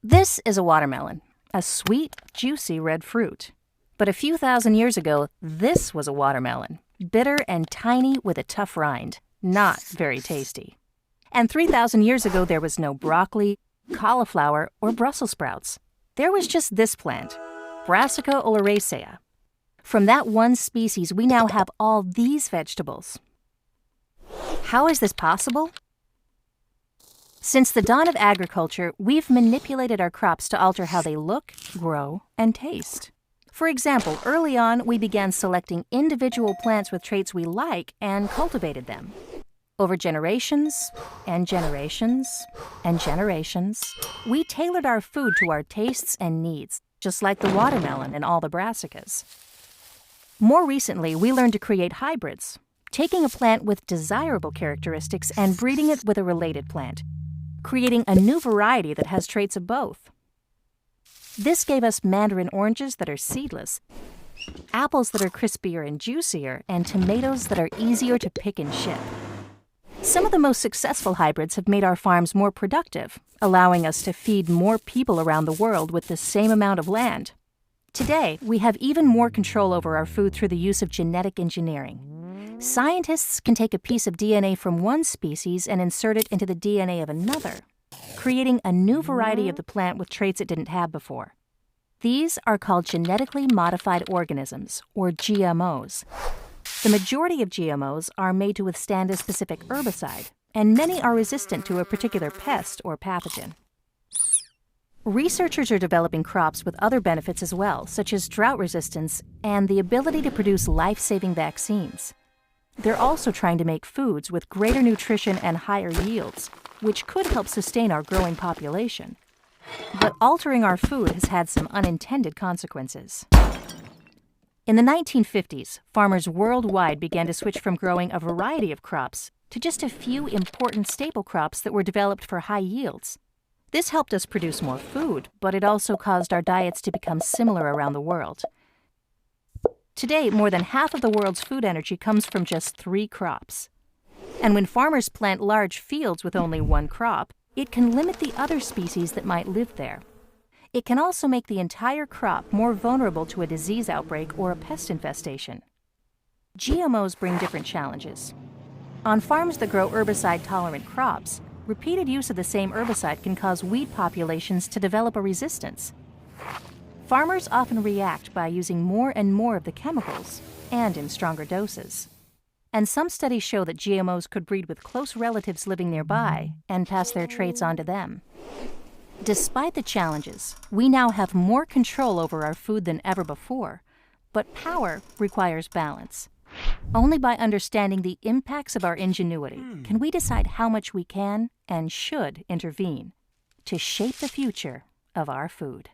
This is a watermelon, a sweet, juicy red fruit. But a few thousand years ago, this was a watermelon, bitter and tiny with a tough rind, not very tasty. And 3,000 years ago, there was no broccoli, cauliflower, or Brussels sprouts. There was just this plant, Brassica oleracea. From that one species, we now have all these vegetables. How is this possible? Since the dawn of agriculture, we've manipulated our crops to alter how they look, grow, and taste. For example, early on, we began selecting individual plants with traits we like and cultivated them. Over generations, and generations, and generations, we tailored our food to our tastes and needs, just like the watermelon and all the brassicas. More recently, we learned to create hybrids, taking a plant with desirable characteristics and breeding it with a related plant, creating a new variety that has traits of both. This gave us mandarin oranges that are seedless, apples that are crispier and juicier, and tomatoes that are easier to pick and ship. Some of the most successful hybrids have made our farms more productive, allowing us to feed more people around the world with the same amount of land. Today, we have even more control over our food through the use of genetic engineering. Scientists can take a piece of DNA from one species and insert it into the DNA of another, creating a new variety of the plant with traits it didn't have before. These are called genetically modified organisms, or GMOs. The majority of GMOs are made to withstand a specific herbicide, and many are resistant to a particular pest or pathogen. Researchers are developing crops with other benefits as well, such as drought resistance and the ability to produce life-saving vaccines. They're also trying to make foods with greater nutrition and higher yields, which could help sustain our growing population. But altering our food has had some unintended consequences. In the 1950s, farmers worldwide began to switch from growing a variety of crops to just a few important staple crops that were developed for high yields. This helped us produce more food, but it also caused our diets to become similar around the world. Today, more than half of the world's food energy comes from just 3 crops. And when farmers plant large fields with only one crop, it can limit the other species that might live there. It can also make the entire crop more vulnerable to a disease outbreak or a pest infestation. GMOs bring different challenges. On farms that grow herbicide-tolerant crops, repeated use of the same herbicide can cause weed populations to develop a resistance. Farmers often react by using more and more of the chemicals, and in stronger doses. And some studies show that GMOs could breed with close relatives living nearby and pass their traits on to them. Despite the challenges, we now have more control over our food than ever before, but power requires balance. Only by understanding the impacts of our ingenuity can we decide how much we can and should intervene to shape the future of our food.